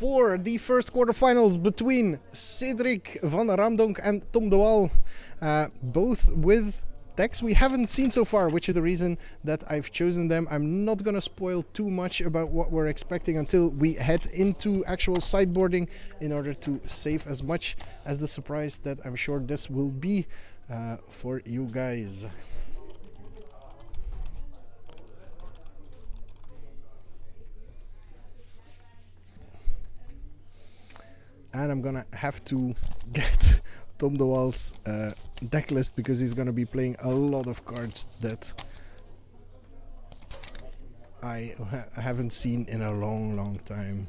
for the first quarterfinals between Cederic van Ramdonk and Tom de Waal, both with decks we haven't seen so far, which is the reason that I've chosen them. I'm not gonna spoil too much about what we're expecting until we head into actual sideboarding, in order to save as much as the surprise that I'm sure this will be for you guys. And I'm gonna have to get Tom de Waal's deck list, because he's gonna be playing a lot of cards that I haven't seen in a long time.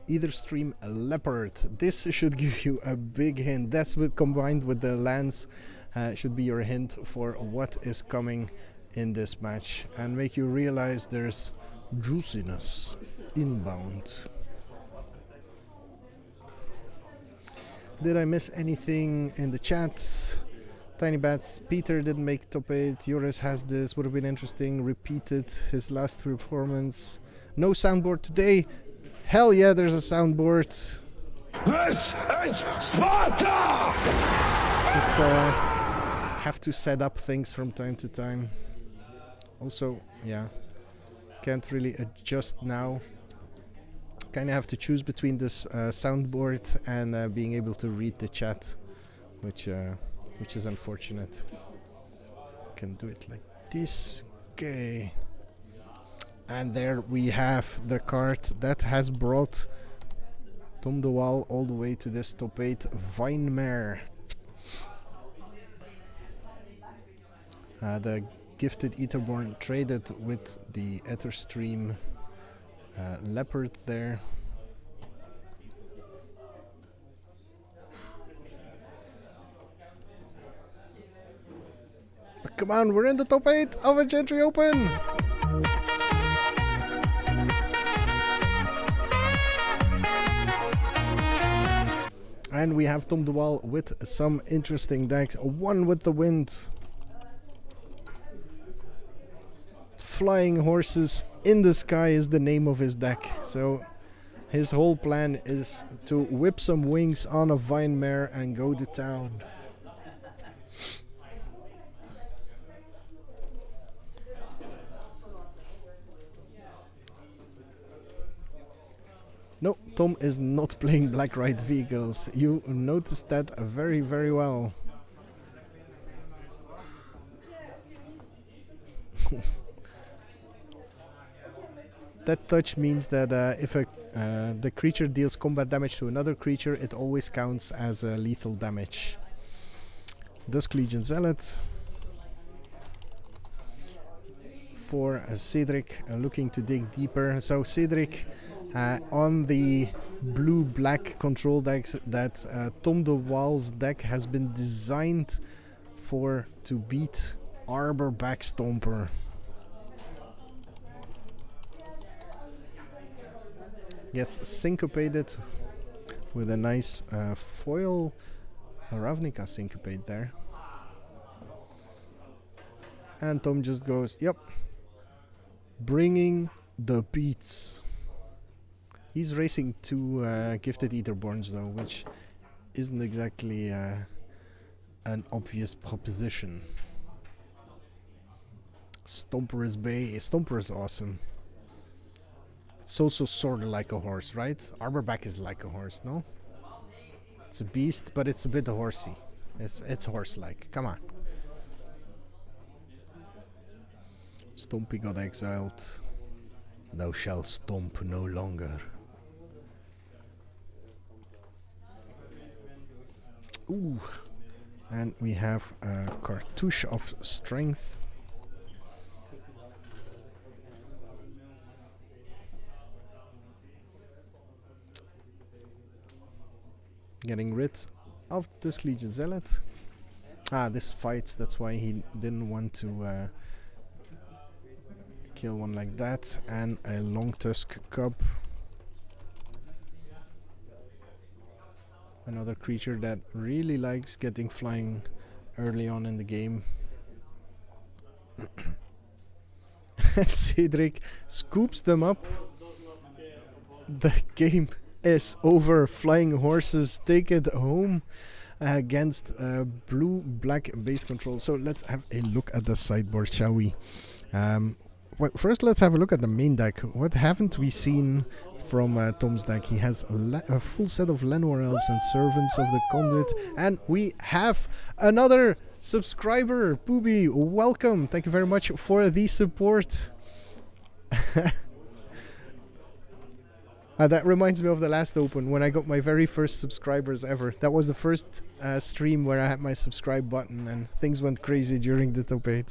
Either stream a Leopard. This should give you a big hint. That's combined with the lands, should be your hint for what is coming in this match, and make you realize there's juiciness inbound. Did I miss anything in the chat? Tiny Bats, Peter didn't make top 8. Joris has this, would have been interesting. Repeated his last performance. No soundboard today. Hell yeah, there's a soundboard. This is Sparta! Just have to set up things from time to time. Also, yeah, can't really adjust now. Kind of have to choose between this soundboard and being able to read the chat, which is unfortunate. Can do it like this. Okay. And there we have the card that has brought Tom de Waal all the way to this top 8, Vinemare. The gifted Etherborn traded with the Etherstream Leopard there. But come on, we're in the top 8 of a Gentry Open! And we have Tom de Waal with some interesting decks. One with the wind. Flying horses in the sky is the name of his deck. So his whole plan is to whip some wings on a Vinemare and go to town. No, Tom is not playing Black Ride vehicles. You noticed that very, very well. That touch means that if the creature deals combat damage to another creature, it always counts as lethal damage. Dusk Legion Zealot. For Cederic, looking to dig deeper. So Cederic, on the blue-black control decks that Tom de Waal's deck has been designed for, to beat Arbor Backstomper. Gets syncopated with a nice foil Ravnica syncopate there. And Tom just goes, yep, bringing the beats. He's racing 2 gifted Etherborns though, which isn't exactly an obvious proposition. Stomper is awesome. It's also sort of like a horse, right? Arborback is like a horse, no? It's a beast, but it's a bit horsey. It's horse-like. Come on. Stompy got exiled. Thou shalt stomp no longer. Ooh. And we have a Cartouche of Strength. Getting rid of this Legion Zealot. Ah, this fights, that's why he didn't want to kill one like that. And a Long Tusk Cub. Another creature that really likes getting flying early on in the game. And Cederic scoops them up. The game is over. Flying Horses take it home against blue-black base control. So let's have a look at the sideboard, shall we? Well, first let's have a look at the main deck. What haven't we seen from Tom's deck? He has a full set of Llanowar Elves and Servants of the Conduit. And we have another subscriber. Booby, welcome. Thank you very much for the support. That reminds me of the last open when I got my very first subscribers ever. That was the first stream where I had my subscribe button and things went crazy during the top 8.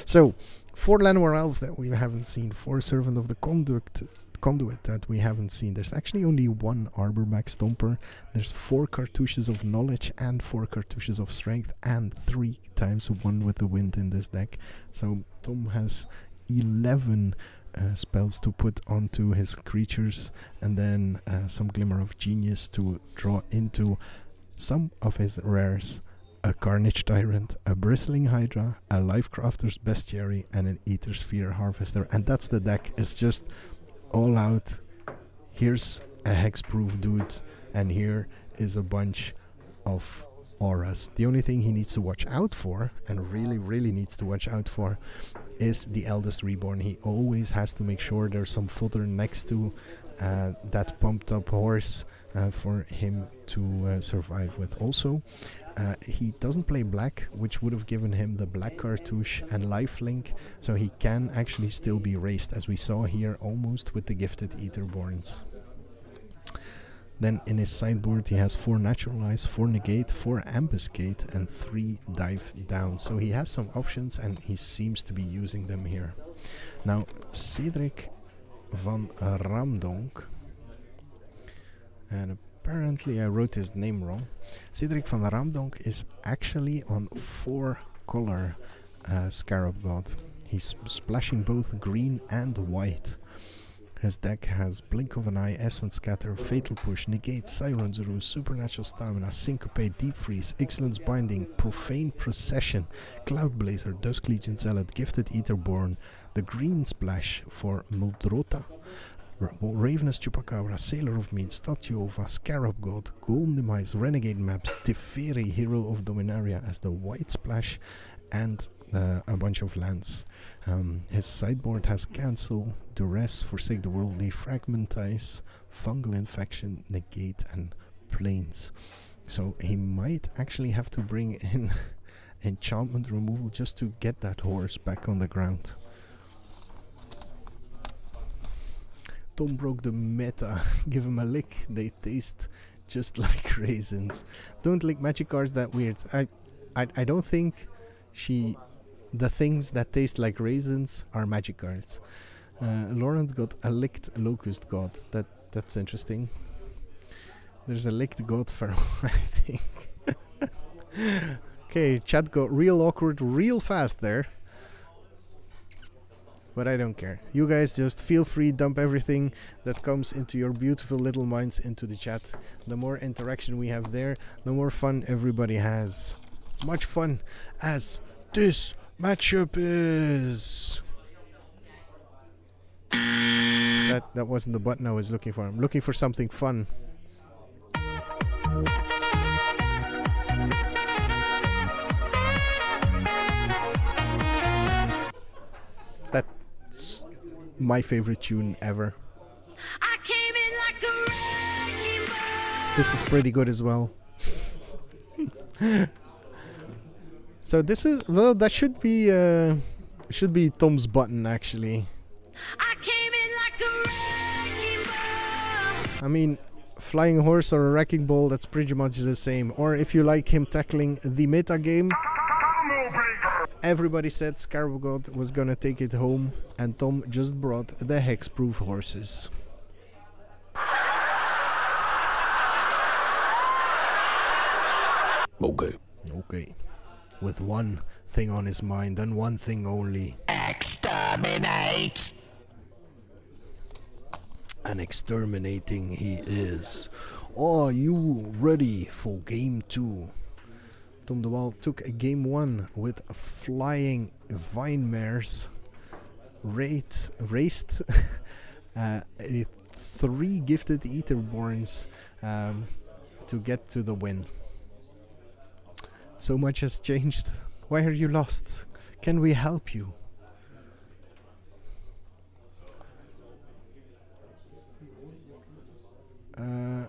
So, 4 Llanowar Elves that we haven't seen, 4 Servant of the Conduit that we haven't seen. There's actually only 1 Arborback Stomper. There's 4 Cartouches of Knowledge and 4 Cartouches of Strength and 3 times 1 with the Wind in this deck. So, Tom has 11 spells to put onto his creatures, and then some Glimmer of Genius to draw into some of his rares: a Carnage Tyrant, a Bristling Hydra, a Lifecrafter's Bestiary, and an Aether Sphere Harvester. And that's the deck. It's just all out. Here's a hexproof dude, and here is a bunch of auras. The only thing he needs to watch out for, and really needs to watch out for, is the Eldest Reborn. He always has to make sure there's some fodder next to that pumped up horse for him to survive with. Also, he doesn't play black, which would have given him the black cartouche and lifelink, so he can actually still be raised, as we saw here almost with the Gifted Aetherborns. Then in his sideboard he has 4 Naturalize, 4 Negate, 4 Ambuscade and 3 Dive Down. So he has some options and he seems to be using them here. Now Cederic van Ramdonk, and apparently I wrote his name wrong. Cederic van Ramdonk is actually on 4 color Scarab God. He's splashing both green and white. His deck has Blink of an Eye, Essence Scatter, Fatal Push, Negate, Siren's Ruse, Supernatural Stamina, Syncope, Deep Freeze, Excellence Binding, Profane Procession, Cloud Blazer, Dusk Legion Zealot, Gifted Aetherborn, the Green Splash for Muldrota, Ravenous Chupacabra, Sailor of Mead, Statuova, Scarab God, Golden Demise, Renegade Maps, Teferi, Hero of Dominaria as the White Splash, and a bunch of lands. His sideboard has Cancel, Duress, Forsake the Worldly, Fragmentize, Fungal Infection, Negate, and Plains. So he might actually have to bring in enchantment removal just to get that horse back on the ground. Tom broke the meta. Give him a lick, they taste just like raisins. Don't lick magic cards that weird. I don't think the things that taste like raisins are magic cards. Laurent got a licked Locust God. That's interesting. There's a licked God Pharaoh, I think. Okay, chat got real awkward real fast there. But I don't care. You guys just feel free, dump everything that comes into your beautiful little minds into the chat. The more interaction we have there, the more fun everybody has. As much fun as this matchup is. That wasn't the button I was looking for. I'm looking for something fun. That's my favorite tune ever. I came in like a wrecking ball. This is pretty good as well. So this is, well, that should be Tom's button actually. I came in like a wrecking ball. I mean, flying horse or a wrecking ball, that's pretty much the same. Or if you like him tackling the meta game. Everybody said Scarab God was gonna take it home, and Tom just brought the hexproof horses. Okay. With one thing on his mind and one thing only. Exterminate! And exterminating he is. Are you ready for game 2? Tom de Waal took game 1 with flying vine mares, raced 3 gifted Etherborns to get to the win. So much has changed. Why are you lost? Can we help you? No.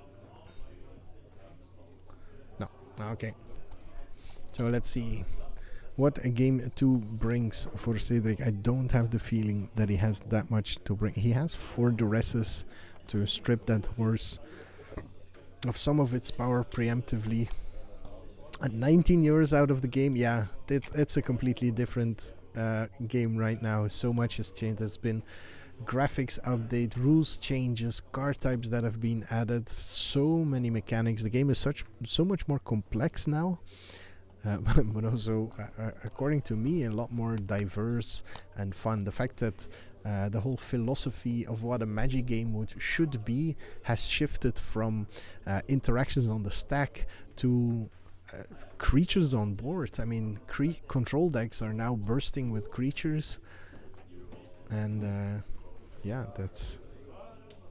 Okay. So let's see what a game 2 brings for Cederic. I don't have the feeling that he has that much to bring. He has 4 duresses to strip that horse of some of its power preemptively. At 19 years out of the game, yeah, it's a completely different game right now. So much has changed. There's been graphics update, rules changes, card types that have been added, so many mechanics. The game is so much more complex now, but also, according to me, a lot more diverse and fun. The fact that the whole philosophy of what a magic game should be has shifted from interactions on the stack to creatures on board. I mean, control decks are now bursting with creatures, and yeah,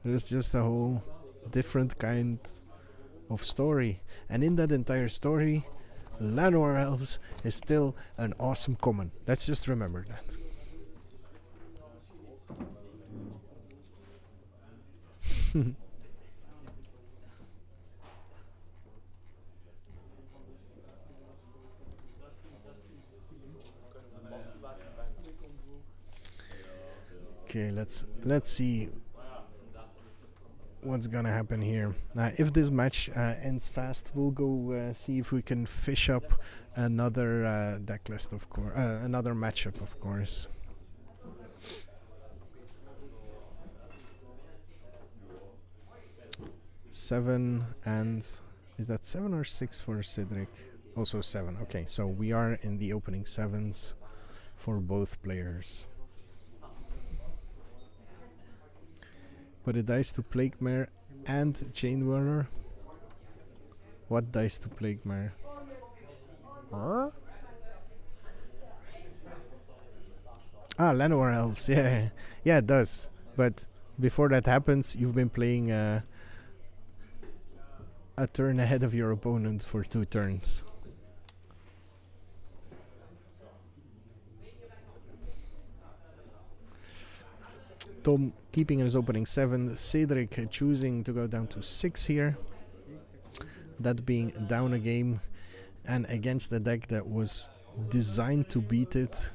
there's just a whole different kind of story. And in that entire story, Llanowar Elves is still an awesome common. Let's just remember that. Okay, let's see what's gonna happen here. If this match ends fast, we'll go see if we can fish up another deck list, of course, another matchup, of course. Seven, and is that 7 or 6 for Cederic? Also 7. Okay, so we are in the opening 7s for both players. Put a dice to Plague Mare and Chain Whirler. What dice to Plague Mare? Huh? Ah, Llanowar Elves. Yeah, yeah, it does. But before that happens, you've been playing a turn ahead of your opponent for 2 turns. Tom keeping his opening 7, Cedric choosing to go down to 6 here. That being down a game and against the deck that was designed to beat it.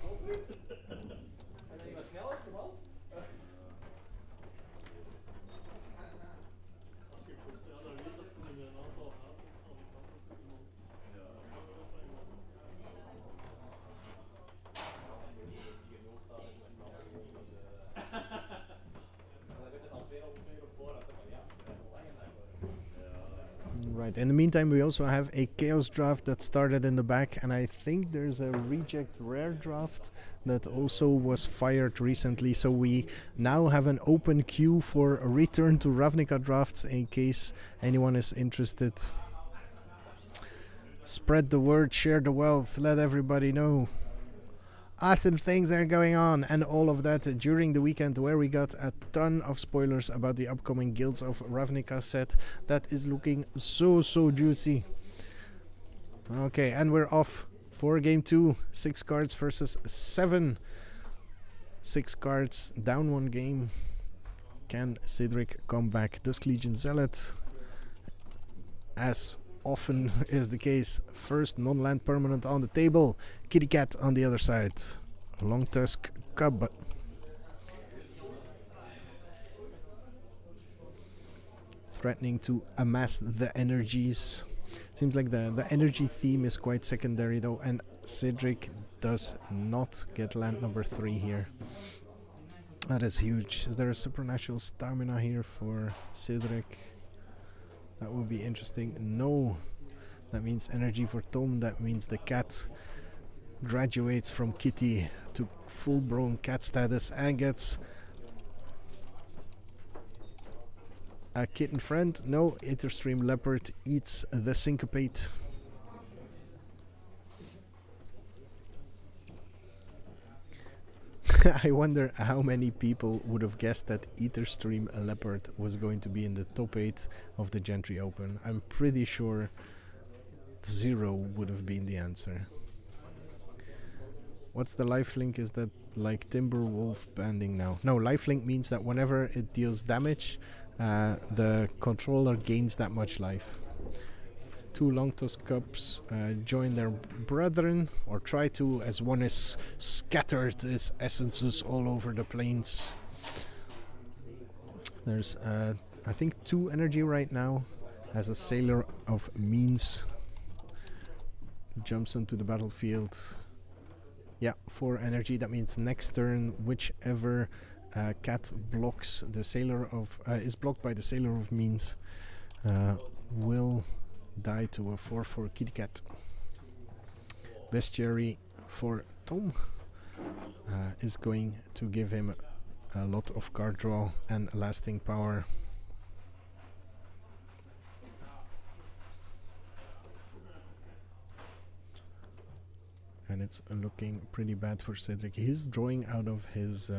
Right, in the meantime we also have a Chaos draft that started in the back, and I think there's a Reject Rare draft that also was fired recently, so we now have an open queue for a Return to Ravnica drafts in case anyone is interested. Spread the word, share the wealth, let everybody know. Awesome things are going on, and all of that during the weekend where we got a ton of spoilers about the upcoming Guilds of Ravnica set that is looking so juicy. Okay, and we're off for game 2. 6 cards versus 7. 6 cards, down 1 game. Can Cedric come back? Dusk Legion Zealot, as often is the case, first non-land permanent on the table. Kitty Cat on the other side. Long Tusk Cub. Threatening to amass the energies. Seems like the energy theme is quite secondary though, and Cedric does not get land number 3 here. That is huge. Is there a supernatural stamina here for Cedric? That would be interesting. No. That means energy for Tom. That means the cat graduates from kitty to full-blown cat status and gets a kitten friend. No. Interstream Leopard eats the Syncopate. I wonder how many people would have guessed that Etherstream Leopard was going to be in the top 8 of the Gentry Open. I'm pretty sure 0 would have been the answer. What's the lifelink? Is that like Timberwolf banding now? No, lifelink means that whenever it deals damage, the controller gains that much life. 2 Longtusk Cubs join their brethren, or try to, as one is scattered his essences all over the plains. There's, I think, 2 energy right now, as a Sailor of Means jumps onto the battlefield. Yeah, 4 energy. That means next turn, whichever cat blocks the Sailor of is blocked by the Sailor of Means will die to a 4/4 kitty cat. Bestiary for Tom is going to give him a lot of card draw and lasting power. And it's looking pretty bad for Cederic. He's drawing out of his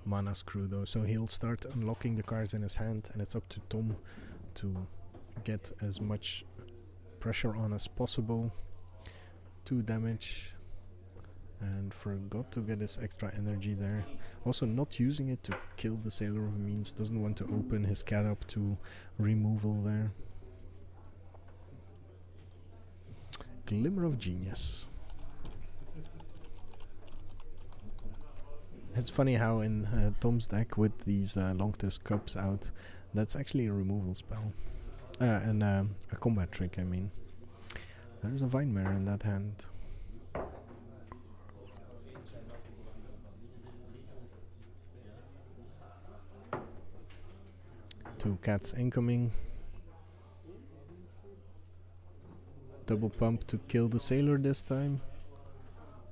mana screw though, so he'll start unlocking the cards in his hand, and it's up to Tom to get as much pressure on as possible. 2 damage, and forgot to get his extra energy there. Also not using it to kill the Sailor of Means, doesn't want to open his cat up to removal there. Glimmer of Genius. It's funny how in Tom's deck with these Longtusk Cubs out, that's actually a removal spell. And a combat trick, I mean. There's a Vine Mare in that hand. Two cats incoming. Double pump to kill the Sailor this time.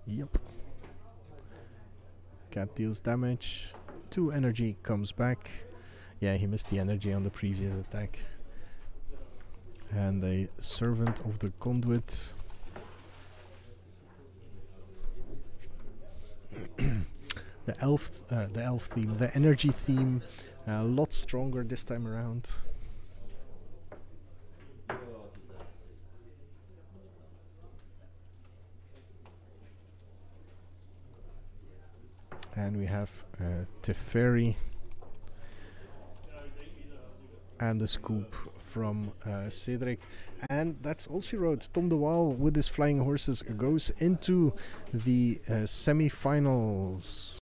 Yep. Cat deals damage. 2 energy comes back. Yeah, he missed the energy on the previous attack. And a Servant of the Conduit. the elf theme, the energy theme, a lot stronger this time around. And we have Teferi and the scoop from Cederic. And that's all she wrote. Tom de Waal with his flying horses goes into the semi-finals.